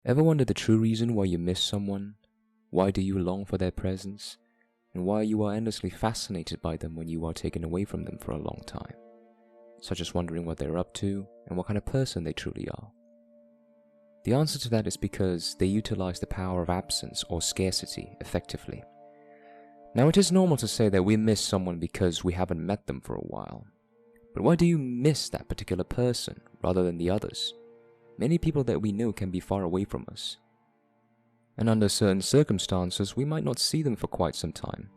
Ever wonder the true reason why you miss someone? Why do you long for their presence? And why you are endlessly fascinated by them when you are taken away from them for a long time? Such as wondering what they're up to and what kind of person they truly are. The answer to that is because they utilize the power of absence or scarcity effectively. Now, it is normal to say that we miss someone because we haven't met them for a while. But why do you miss that particular person rather than the others? Many people that we know can be far away from us. And under certain circumstances, we might not see them for quite some time.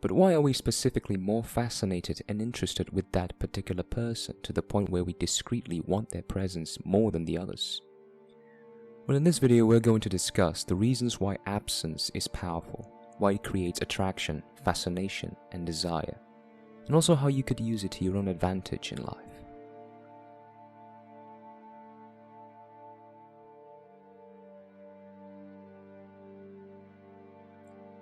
But why are we specifically more fascinated and interested with that particular person to the point where we discreetly want their presence more than the others? Well, in this video, we're going to discuss the reasons why absence is powerful, why it creates attraction, fascination, and desire, and also how you could use it to your own advantage in life.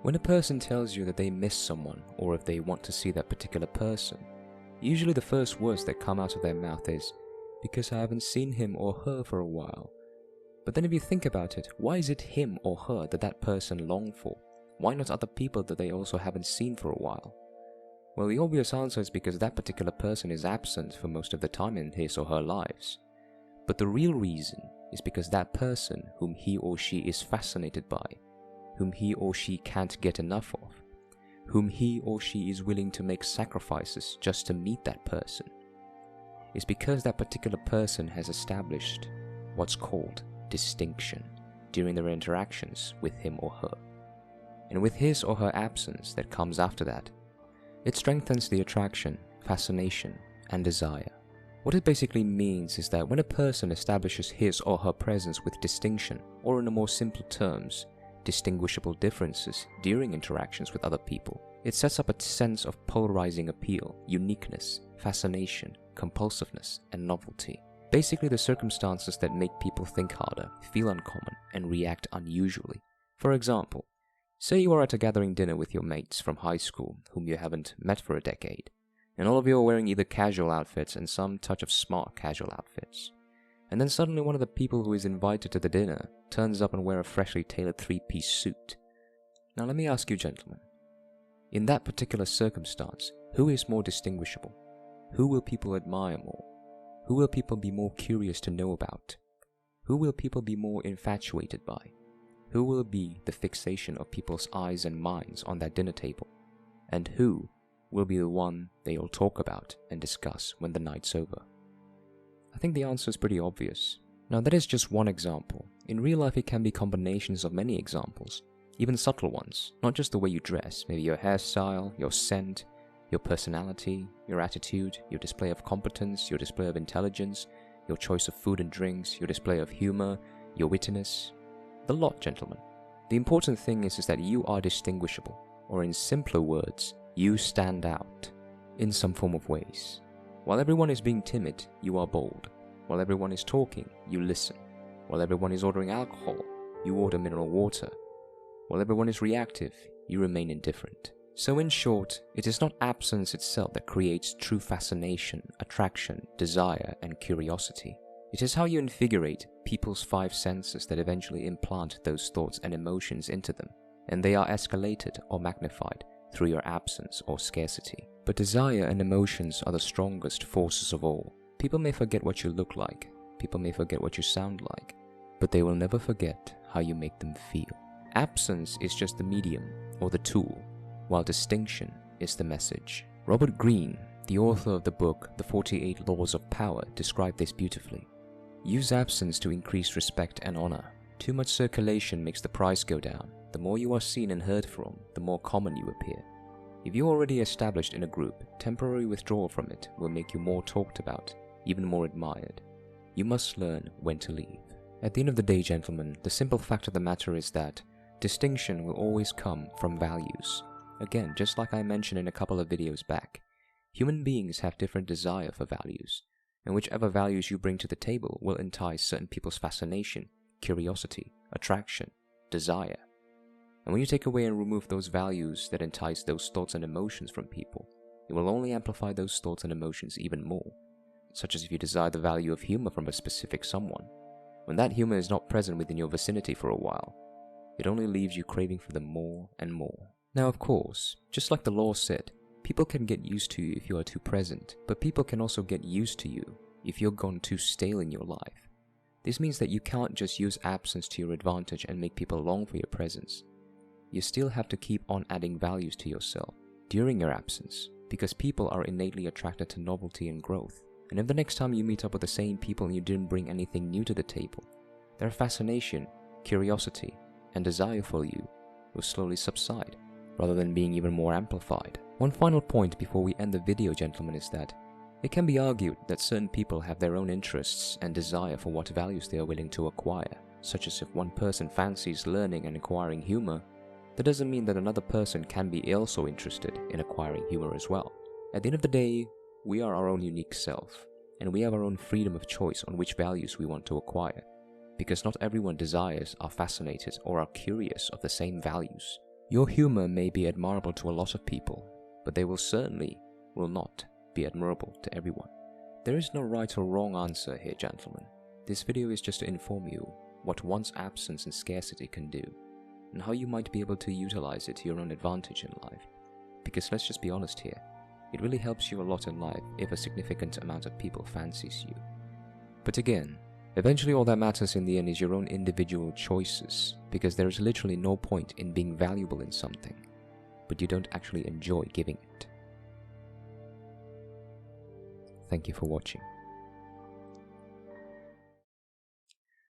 When a person tells you that they miss someone, or if they want to see that particular person, usually the first words that come out of their mouth is, "Because I haven't seen him or her for a while." But then if you think about it, why is it him or her that that person longs for? Why not other people that they also haven't seen for a while? Well, the obvious answer is because that particular person is absent for most of the time in his or her lives. But the real reason is because that person whom he or she is fascinated by, whom he or she can't get enough of, whom he or she is willing to make sacrifices just to meet that person, is because that particular person has established what's called distinction during their interactions with him or her. And with his or her absence that comes after that, it strengthens the attraction, fascination, and desire. What it basically means is that when a person establishes his or her presence with distinction, or in a more simple terms, distinguishable differences during interactions with other people, it sets up a sense of polarizing appeal, uniqueness, fascination, compulsiveness, and novelty. Basically the circumstances that make people think harder, feel uncommon, and react unusually. For example, say you are at a gathering dinner with your mates from high school whom you haven't met for a decade, and all of you are wearing either casual outfits and some touch of smart casual outfits. And then suddenly one of the people who is invited to the dinner turns up and wear a freshly tailored three-piece suit. Now let me ask you gentlemen, in that particular circumstance, who is more distinguishable? Who will people admire more? Who will people be more curious to know about? Who will people be more infatuated by? Who will be the fixation of people's eyes and minds on that dinner table? And who will be the one they all talk about and discuss when the night's over? I think the answer is pretty obvious. Now that is just one example. In real life it can be combinations of many examples, even subtle ones, not just the way you dress, maybe your hairstyle, your scent, your personality, your attitude, your display of competence, your display of intelligence, your choice of food and drinks, your display of humor, your wittiness. The lot, gentlemen. The important thing is that you are distinguishable, or in simpler words, you stand out in some form of ways. While everyone is being timid, you are bold. While everyone is talking, you listen. While everyone is ordering alcohol, you order mineral water. While everyone is reactive, you remain indifferent. So in short, it is not absence itself that creates true fascination, attraction, desire, and curiosity. It is how you invigorate people's five senses that eventually implant those thoughts and emotions into them, and they are escalated or magnified through your absence or scarcity. But desire and emotions are the strongest forces of all. People may forget what you look like, people may forget what you sound like, but they will never forget how you make them feel. Absence is just the medium or the tool, while distinction is the message. Robert Greene, the author of the book The 48 Laws of Power, described this beautifully. Use absence to increase respect and honor. Too much circulation makes the price go down. The more you are seen and heard from, the more common you appear. If you're already established in a group, temporary withdrawal from it will make you more talked about, even more admired. You must learn when to leave. At the end of the day, gentlemen, the simple fact of the matter is that distinction will always come from values. Again, just like I mentioned in a couple of videos back, human beings have different desire for values, and whichever values you bring to the table will entice certain people's fascination, curiosity, attraction, desire. And when you take away and remove those values that entice those thoughts and emotions from people, it will only amplify those thoughts and emotions even more, such as if you desire the value of humor from a specific someone, When that human is not present within your vicinity for a while, it only leaves you craving for them more and more. Now, of course, just like the law said, people can get used to you if you are too present, but people can also get used to you if you're gone too stale in your life. This means that you can't just use absence to your advantage and make people long for your presence. You still have to keep on adding values to yourself during your absence, because people are innately attracted to novelty and growth. And if the next time you meet up with the same people and you didn't bring anything new to the table, their fascination, curiosity, and desire for you will slowly subside, rather than being even more amplified. One final point before we end the video, gentlemen, is that it can be argued that certain people have their own interests and desire for what values they are willing to acquire, such as if one person fancies learning and acquiring humor, that doesn't mean that another person can be also interested in acquiring humor as well. At the end of the day, we are our own unique self, and we have our own freedom of choice on which values we want to acquire, because not everyone desires, are fascinated, or are curious of the same values. Your humor may be admirable to a lot of people, but they will not be admirable to everyone. There is no right or wrong answer here, gentlemen. This video is just to inform you what one's absence and scarcity can do, and how you might be able to utilize it to your own advantage in life. Because let's just be honest here, it really helps you a lot in life if a significant amount of people fancies you. But again, eventually all that matters in the end is your own individual choices, because there is literally no point in being valuable in something, but you don't actually enjoy giving it. Thank you for watching.